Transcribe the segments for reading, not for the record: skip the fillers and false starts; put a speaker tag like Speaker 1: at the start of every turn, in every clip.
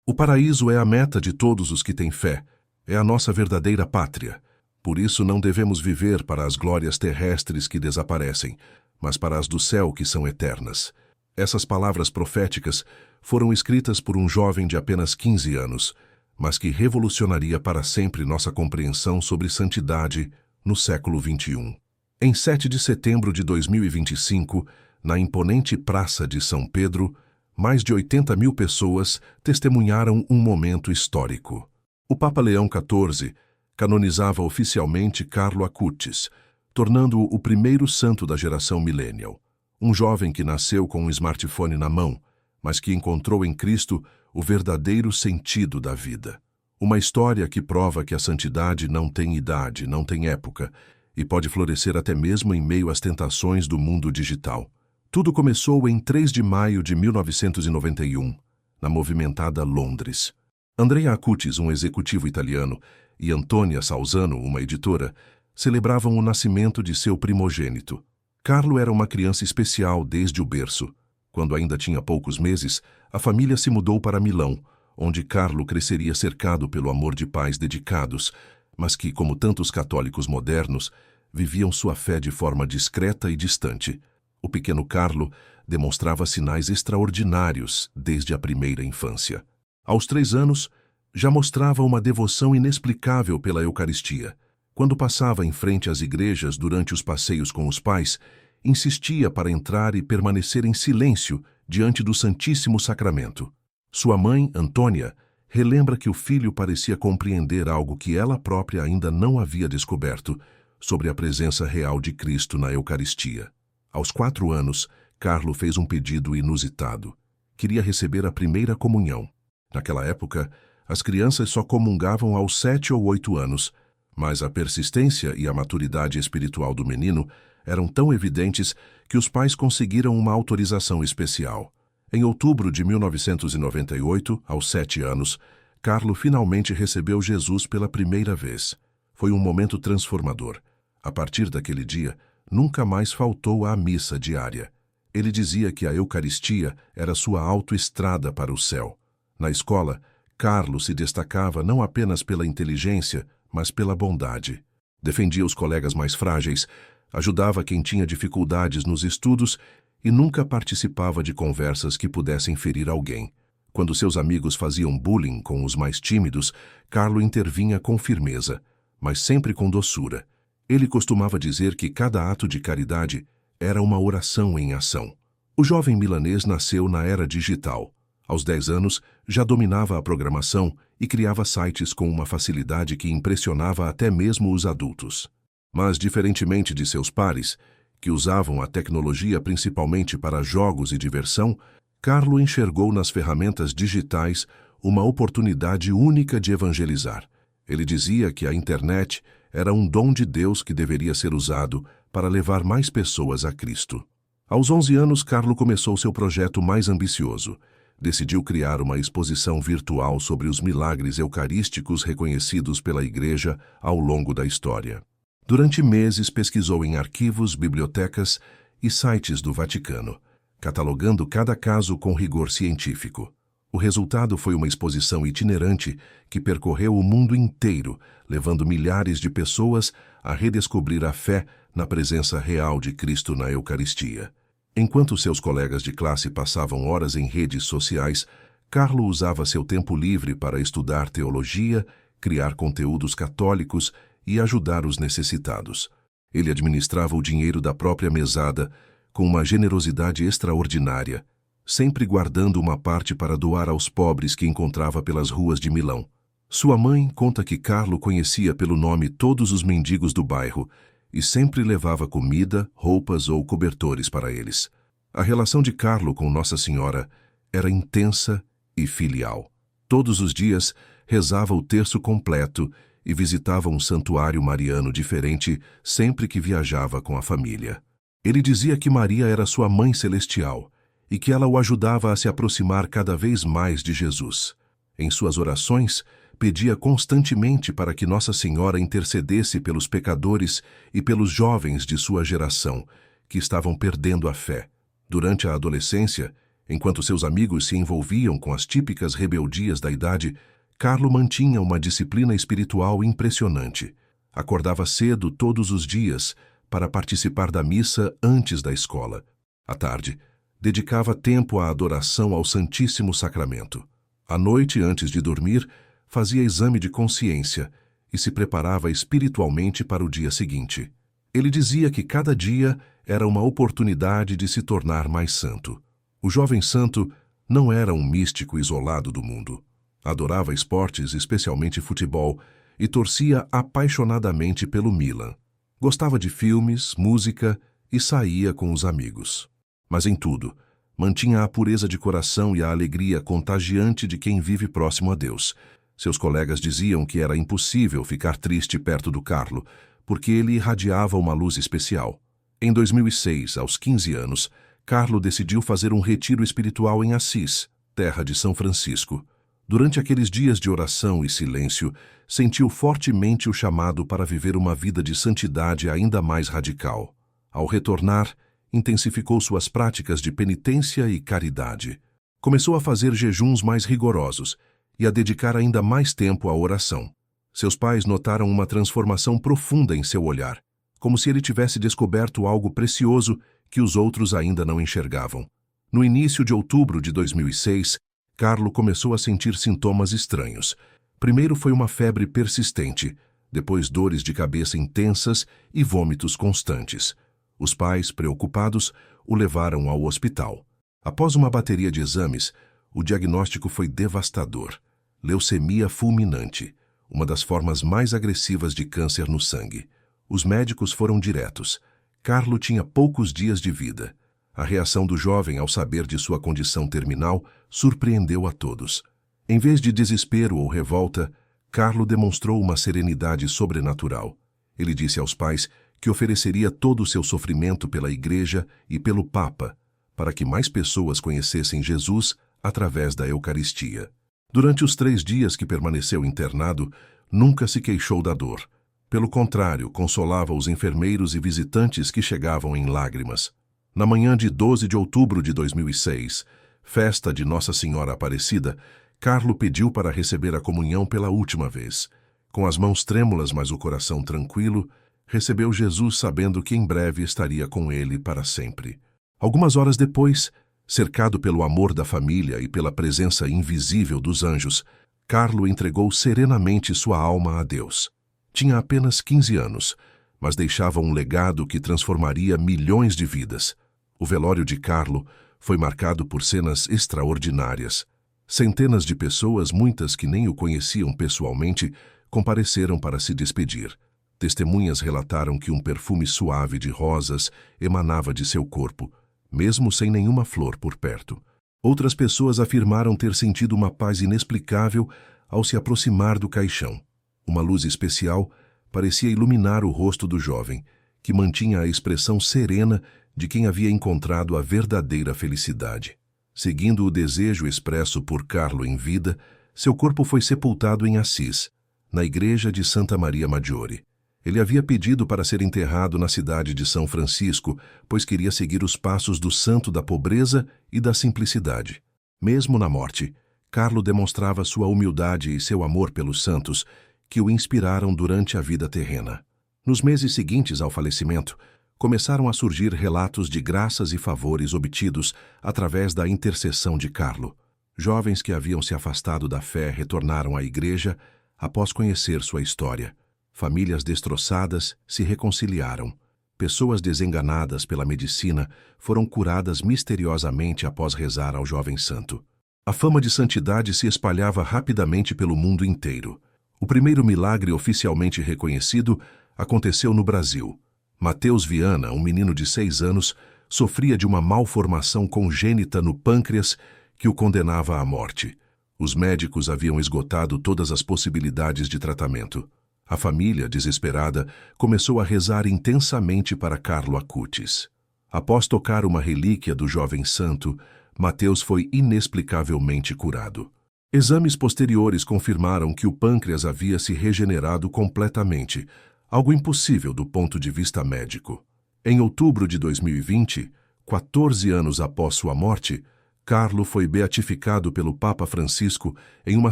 Speaker 1: O paraíso é a meta de todos os que têm fé, é a nossa verdadeira pátria. Por isso não devemos viver para as glórias terrestres que desaparecem, mas para as do céu que são eternas. Essas palavras proféticas foram escritas por um jovem de apenas 15 anos, mas que revolucionaria para sempre nossa compreensão sobre santidade no século XXI. Em 7 de setembro de 2025, na imponente Praça de São Pedro, mais de 80.000 pessoas testemunharam um momento histórico. O Papa Leão XIV canonizava oficialmente Carlo Acutis, tornando-o o primeiro santo da geração millennial. Um jovem que nasceu com um smartphone na mão, mas que encontrou em Cristo o verdadeiro sentido da vida. Uma história que prova que a santidade não tem idade, não tem época, e pode florescer até mesmo em meio às tentações do mundo digital. Tudo começou em 3 de maio de 1991, na movimentada Londres. Andrea Acutis, um executivo italiano, e Antônia Salzano, uma editora, celebravam o nascimento de seu primogênito. Carlo era uma criança especial desde o berço. Quando ainda tinha poucos meses, a família se mudou para Milão, onde Carlo cresceria cercado pelo amor de pais dedicados, mas que, como tantos católicos modernos, viviam sua fé de forma discreta e distante. O pequeno Carlo demonstrava sinais extraordinários desde a primeira infância. Aos 3 anos, já mostrava uma devoção inexplicável pela Eucaristia. Quando passava em frente às igrejas durante os passeios com os pais, insistia para entrar e permanecer em silêncio diante do Santíssimo Sacramento. Sua mãe, Antônia, relembra que o filho parecia compreender algo que ela própria ainda não havia descoberto sobre a presença real de Cristo na Eucaristia. Aos 4 anos, Carlo fez um pedido inusitado. Queria receber a primeira comunhão. Naquela época, as crianças só comungavam aos 7 ou 8 anos, mas a persistência e a maturidade espiritual do menino eram tão evidentes que os pais conseguiram uma autorização especial. Em outubro de 1998, aos 7 anos, Carlo finalmente recebeu Jesus pela primeira vez. Foi um momento transformador. A partir daquele dia, nunca mais faltou à missa diária. Ele dizia que a Eucaristia era sua autoestrada para o céu. Na escola, Carlo se destacava não apenas pela inteligência, mas pela bondade. Defendia os colegas mais frágeis, ajudava quem tinha dificuldades nos estudos e nunca participava de conversas que pudessem ferir alguém. Quando seus amigos faziam bullying com os mais tímidos, Carlo intervinha com firmeza, mas sempre com doçura. Ele costumava dizer que cada ato de caridade era uma oração em ação. O jovem milanês nasceu na era digital. Aos 10 anos, já dominava a programação e criava sites com uma facilidade que impressionava até mesmo os adultos. Mas, diferentemente de seus pares, que usavam a tecnologia principalmente para jogos e diversão, Carlo enxergou nas ferramentas digitais uma oportunidade única de evangelizar. Ele dizia que a internet era um dom de Deus que deveria ser usado para levar mais pessoas a Cristo. Aos 11 anos, Carlo começou seu projeto mais ambicioso. Decidiu criar uma exposição virtual sobre os milagres eucarísticos reconhecidos pela Igreja ao longo da história. Durante meses pesquisou em arquivos, bibliotecas e sites do Vaticano, catalogando cada caso com rigor científico. O resultado foi uma exposição itinerante que percorreu o mundo inteiro, levando milhares de pessoas a redescobrir a fé na presença real de Cristo na Eucaristia. Enquanto seus colegas de classe passavam horas em redes sociais, Carlo usava seu tempo livre para estudar teologia, criar conteúdos católicos e ajudar os necessitados. Ele administrava o dinheiro da própria mesada com uma generosidade extraordinária, sempre guardando uma parte para doar aos pobres que encontrava pelas ruas de Milão. Sua mãe conta que Carlo conhecia pelo nome todos os mendigos do bairro e sempre levava comida, roupas ou cobertores para eles. A relação de Carlo com Nossa Senhora era intensa e filial. Todos os dias rezava o terço completo e visitava um santuário mariano diferente sempre que viajava com a família. Ele dizia que Maria era sua mãe celestial e que ela o ajudava a se aproximar cada vez mais de Jesus. Em suas orações, pedia constantemente para que Nossa Senhora intercedesse pelos pecadores e pelos jovens de sua geração, que estavam perdendo a fé. Durante a adolescência, Enquanto seus amigos se envolviam com as típicas rebeldias da idade, Carlo mantinha uma disciplina espiritual impressionante. Acordava cedo todos os dias para participar da missa antes da escola. À tarde, dedicava tempo à adoração ao Santíssimo Sacramento. À noite, antes de dormir, fazia exame de consciência e se preparava espiritualmente para o dia seguinte. Ele dizia que cada dia era uma oportunidade de se tornar mais santo. O jovem santo não era um místico isolado do mundo. Adorava esportes, especialmente futebol, e torcia apaixonadamente pelo Milan. Gostava de filmes, música e saía com os amigos. Mas em tudo, mantinha a pureza de coração e a alegria contagiante de quem vive próximo a Deus. Seus colegas diziam que era impossível ficar triste perto do Carlo, porque ele irradiava uma luz especial. Em 2006, aos 15 anos, Carlo decidiu fazer um retiro espiritual em Assis, terra de São Francisco. Durante aqueles dias de oração e silêncio, sentiu fortemente o chamado para viver uma vida de santidade ainda mais radical. Ao retornar, intensificou suas práticas de penitência e caridade. Começou a fazer jejuns mais rigorosos e a dedicar ainda mais tempo à oração. Seus pais notaram uma transformação profunda em seu olhar, como se ele tivesse descoberto algo precioso que os outros ainda não enxergavam. No início de outubro de 2006, Carlo começou a sentir sintomas estranhos. Primeiro foi uma febre persistente, depois dores de cabeça intensas e vômitos constantes. Os pais, preocupados, o levaram ao hospital. Após uma bateria de exames, o diagnóstico foi devastador: leucemia fulminante, uma das formas mais agressivas de câncer no sangue. Os médicos foram diretos. Carlo tinha poucos dias de vida. A reação do jovem ao saber de sua condição terminal surpreendeu a todos. Em vez de desespero ou revolta, Carlo demonstrou uma serenidade sobrenatural. Ele disse aos pais que ofereceria todo o seu sofrimento pela Igreja e pelo Papa, para que mais pessoas conhecessem Jesus através da Eucaristia. Durante os 3 dias que permaneceu internado, nunca se queixou da dor. Pelo contrário, consolava os enfermeiros e visitantes que chegavam em lágrimas. Na manhã de 12 de outubro de 2006, festa de Nossa Senhora Aparecida, Carlo pediu para receber a comunhão pela última vez. Com as mãos trêmulas, mas o coração tranquilo, recebeu Jesus sabendo que em breve estaria com ele para sempre. Algumas horas depois, cercado pelo amor da família e pela presença invisível dos anjos, Carlo entregou serenamente sua alma a Deus. Tinha apenas 15 anos, mas deixava um legado que transformaria milhões de vidas. O velório de Carlo foi marcado por cenas extraordinárias. Centenas de pessoas, muitas que nem o conheciam pessoalmente, compareceram para se despedir. Testemunhas relataram que um perfume suave de rosas emanava de seu corpo, mesmo sem nenhuma flor por perto. Outras pessoas afirmaram ter sentido uma paz inexplicável ao se aproximar do caixão. Uma luz especial parecia iluminar o rosto do jovem, que mantinha a expressão serena de quem havia encontrado a verdadeira felicidade. Seguindo o desejo expresso por Carlo em vida, seu corpo foi sepultado em Assis, na igreja de Santa Maria Maggiore. Ele havia pedido para ser enterrado na cidade de São Francisco, pois queria seguir os passos do santo da pobreza e da simplicidade. Mesmo na morte, Carlo demonstrava sua humildade e seu amor pelos santos, que o inspiraram durante a vida terrena. Nos meses seguintes ao falecimento, começaram a surgir relatos de graças e favores obtidos através da intercessão de Carlo. Jovens que haviam se afastado da fé retornaram à igreja após conhecer sua história. Famílias destroçadas se reconciliaram. Pessoas desenganadas pela medicina foram curadas misteriosamente após rezar ao jovem santo. A fama de santidade se espalhava rapidamente pelo mundo inteiro. O primeiro milagre oficialmente reconhecido aconteceu no Brasil. Mateus Viana, um menino de 6 anos, sofria de uma malformação congênita no pâncreas que o condenava à morte. Os médicos haviam esgotado todas as possibilidades de tratamento. A família, desesperada, começou a rezar intensamente para Carlo Acutis. Após tocar uma relíquia do jovem santo, Mateus foi inexplicavelmente curado. Exames posteriores confirmaram que o pâncreas havia se regenerado completamente, algo impossível do ponto de vista médico. Em outubro de 2020, 14 anos após sua morte, Carlo foi beatificado pelo Papa Francisco em uma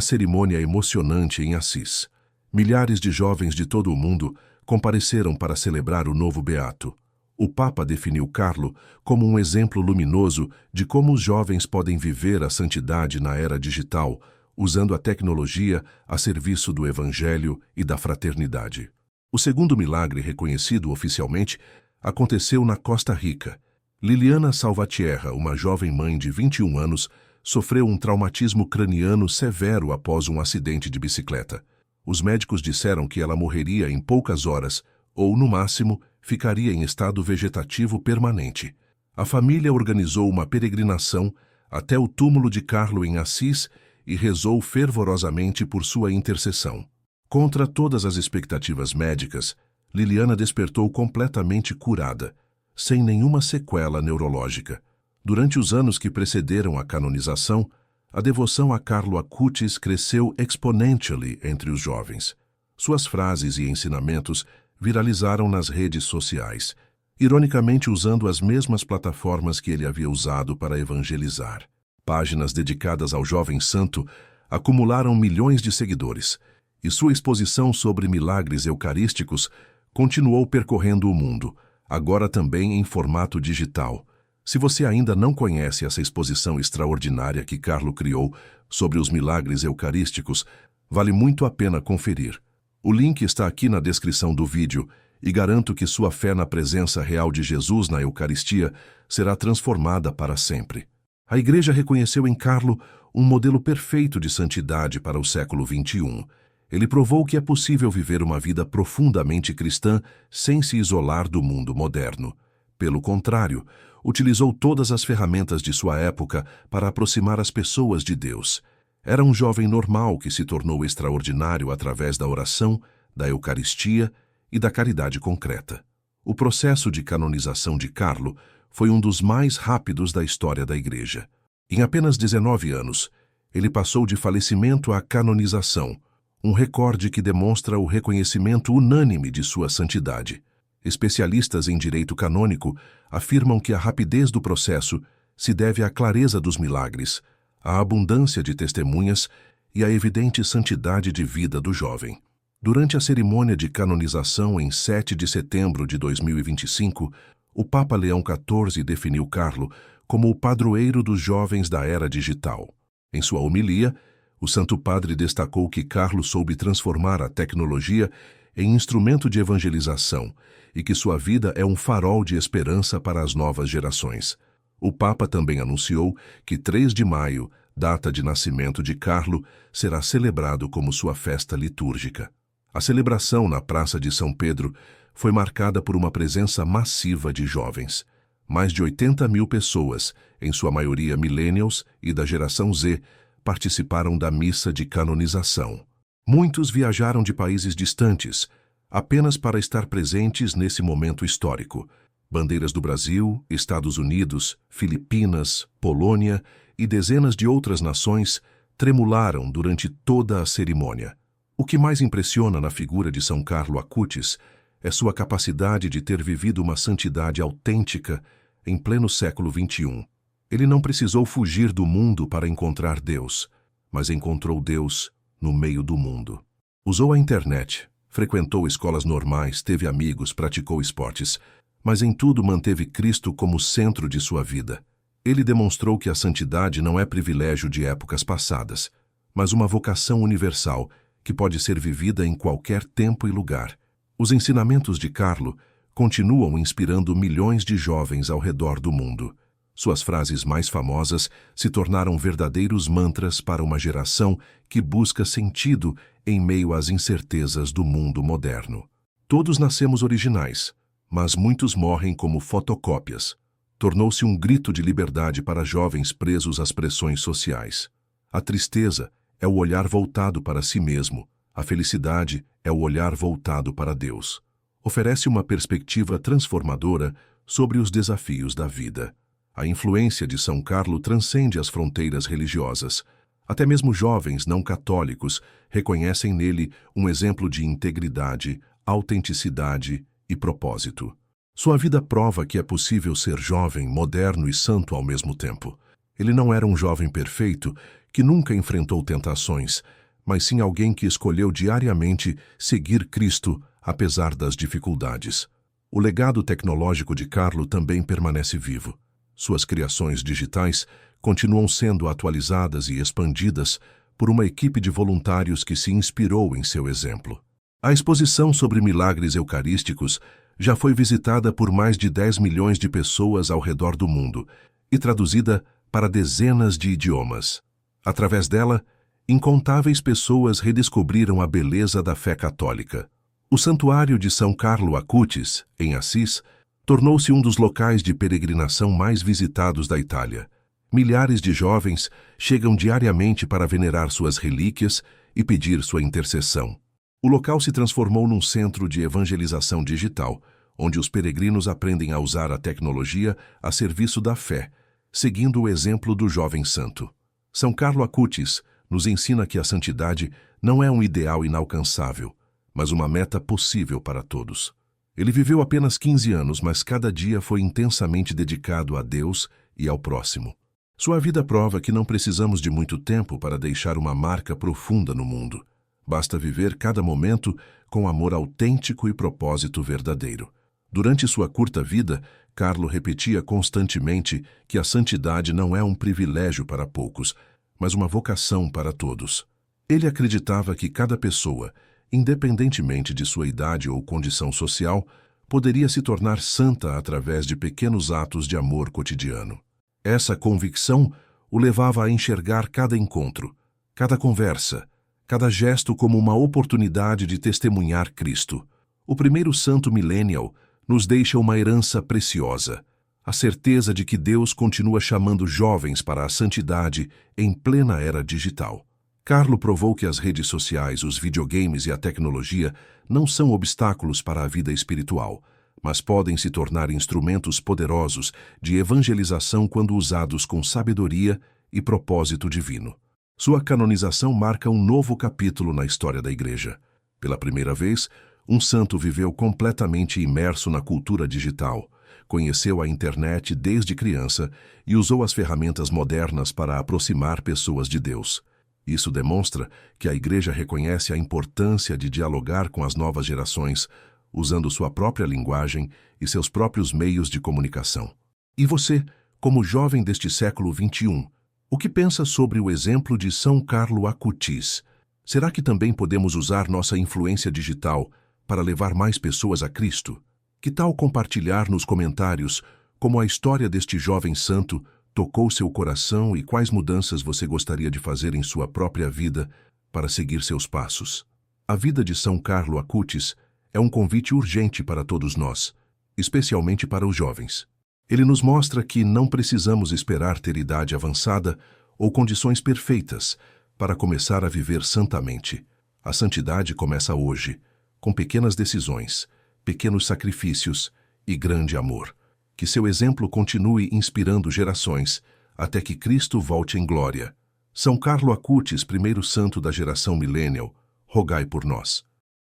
Speaker 1: cerimônia emocionante em Assis. Milhares de jovens de todo o mundo compareceram para celebrar o novo beato. O Papa definiu Carlo como um exemplo luminoso de como os jovens podem viver a santidade na era digital, usando a tecnologia a serviço do Evangelho e da fraternidade. O segundo milagre reconhecido oficialmente aconteceu na Costa Rica. Liliana Salvatierra, uma jovem mãe de 21 anos, sofreu um traumatismo craniano severo após um acidente de bicicleta. Os médicos disseram que ela morreria em poucas horas ou, no máximo, ficaria em estado vegetativo permanente. A família organizou uma peregrinação até o túmulo de Carlo em Assis e rezou fervorosamente por sua intercessão. Contra todas as expectativas médicas, Liliana despertou completamente curada, sem nenhuma sequela neurológica. Durante os anos que precederam a canonização, a devoção a Carlo Acutis cresceu exponentially entre os jovens. Suas frases e ensinamentos viralizaram nas redes sociais, ironicamente usando as mesmas plataformas que ele havia usado para evangelizar. Páginas dedicadas ao jovem santo acumularam milhões de seguidores, e sua exposição sobre milagres eucarísticos continuou percorrendo o mundo, agora também em formato digital. Se você ainda não conhece essa exposição extraordinária que Carlo criou sobre os milagres eucarísticos, vale muito a pena conferir. O link está aqui na descrição do vídeo e garanto que sua fé na presença real de Jesus na Eucaristia será transformada para sempre. A Igreja reconheceu em Carlo um modelo perfeito de santidade para o século XXI. Ele provou que é possível viver uma vida profundamente cristã sem se isolar do mundo moderno. Pelo contrário, utilizou todas as ferramentas de sua época para aproximar as pessoas de Deus. Era um jovem normal que se tornou extraordinário através da oração, da Eucaristia e da caridade concreta. O processo de canonização de Carlo foi um dos mais rápidos da história da Igreja. Em apenas 19 anos, ele passou de falecimento à canonização, um recorde que demonstra o reconhecimento unânime de sua santidade. Especialistas em direito canônico afirmam que a rapidez do processo se deve à clareza dos milagres, à abundância de testemunhas e à evidente santidade de vida do jovem. Durante a cerimônia de canonização em 7 de setembro de 2025, o Papa Leão XIV definiu Carlo como o padroeiro dos jovens da era digital. Em sua homilia, o Santo Padre destacou que Carlo soube transformar a tecnologia em instrumento de evangelização e que sua vida é um farol de esperança para as novas gerações. O Papa também anunciou que 3 de maio, data de nascimento de Carlo, será celebrado como sua festa litúrgica. A celebração na Praça de São Pedro foi marcada por uma presença massiva de jovens. Mais de 80 mil pessoas, em sua maioria millennials e da geração Z, participaram da missa de canonização. Muitos viajaram de países distantes, apenas para estar presentes nesse momento histórico. Bandeiras do Brasil, Estados Unidos, Filipinas, Polônia e dezenas de outras nações tremularam durante toda a cerimônia. O que mais impressiona na figura de São Carlo Acutis é sua capacidade de ter vivido uma santidade autêntica em pleno século XXI. Ele não precisou fugir do mundo para encontrar Deus, mas encontrou Deus no meio do mundo. Usou a internet, frequentou escolas normais, teve amigos, praticou esportes, mas em tudo manteve Cristo como centro de sua vida. Ele demonstrou que a santidade não é privilégio de épocas passadas, mas uma vocação universal que pode ser vivida em qualquer tempo e lugar. Os ensinamentos de Carlo continuam inspirando milhões de jovens ao redor do mundo. Suas frases mais famosas se tornaram verdadeiros mantras para uma geração que busca sentido em meio às incertezas do mundo moderno. Todos nascemos originais, mas muitos morrem como fotocópias. Tornou-se um grito de liberdade para jovens presos às pressões sociais. A tristeza é o olhar voltado para si mesmo, a felicidade é o olhar voltado para Deus. Oferece uma perspectiva transformadora sobre os desafios da vida. A influência de São Carlo transcende as fronteiras religiosas. Até mesmo jovens não católicos reconhecem nele um exemplo de integridade, autenticidade e propósito. Sua vida prova que é possível ser jovem, moderno e santo ao mesmo tempo. Ele não era um jovem perfeito que nunca enfrentou tentações, mas sim alguém que escolheu diariamente seguir Cristo apesar das dificuldades. O legado tecnológico de Carlo também permanece vivo. Suas criações digitais continuam sendo atualizadas e expandidas por uma equipe de voluntários que se inspirou em seu exemplo. A exposição sobre milagres eucarísticos já foi visitada por mais de 10 milhões de pessoas ao redor do mundo e traduzida para dezenas de idiomas. Através dela, incontáveis pessoas redescobriram a beleza da fé católica. O Santuário de São Carlo Acutis, em Assis, tornou-se um dos locais de peregrinação mais visitados da Itália. Milhares de jovens chegam diariamente para venerar suas relíquias e pedir sua intercessão. O local se transformou num centro de evangelização digital, onde os peregrinos aprendem a usar a tecnologia a serviço da fé, seguindo o exemplo do jovem santo. São Carlo Acutis nos ensina que a santidade não é um ideal inalcançável, mas uma meta possível para todos. Ele viveu apenas 15 anos, mas cada dia foi intensamente dedicado a Deus e ao próximo. Sua vida prova que não precisamos de muito tempo para deixar uma marca profunda no mundo. Basta viver cada momento com amor autêntico e propósito verdadeiro. Durante sua curta vida, Carlo repetia constantemente que a santidade não é um privilégio para poucos, mas uma vocação para todos. Ele acreditava que cada pessoa, independentemente de sua idade ou condição social, poderia se tornar santa através de pequenos atos de amor cotidiano. Essa convicção o levava a enxergar cada encontro, cada conversa, cada gesto como uma oportunidade de testemunhar Cristo. O primeiro santo millennial nos deixa uma herança preciosa, a certeza de que Deus continua chamando jovens para a santidade em plena era digital. Carlo provou que as redes sociais, os videogames e a tecnologia não são obstáculos para a vida espiritual, mas podem se tornar instrumentos poderosos de evangelização quando usados com sabedoria e propósito divino. Sua canonização marca um novo capítulo na história da Igreja. Pela primeira vez, um santo viveu completamente imerso na cultura digital, conheceu a internet desde criança e usou as ferramentas modernas para aproximar pessoas de Deus. Isso demonstra que a Igreja reconhece a importância de dialogar com as novas gerações, usando sua própria linguagem e seus próprios meios de comunicação. E você, como jovem deste século XXI, o que pensa sobre o exemplo de São Carlo Acutis? Será que também podemos usar nossa influência digital para levar mais pessoas a Cristo? Que tal compartilhar nos comentários como a história deste jovem santo tocou seu coração e quais mudanças você gostaria de fazer em sua própria vida para seguir seus passos? A vida de São Carlo Acutis é um convite urgente para todos nós, especialmente para os jovens. Ele nos mostra que não precisamos esperar ter idade avançada ou condições perfeitas para começar a viver santamente. A santidade começa hoje, com pequenas decisões, pequenos sacrifícios e grande amor. Que seu exemplo continue inspirando gerações, até que Cristo volte em glória. São Carlo Acutis, primeiro santo da geração millennial, rogai por nós.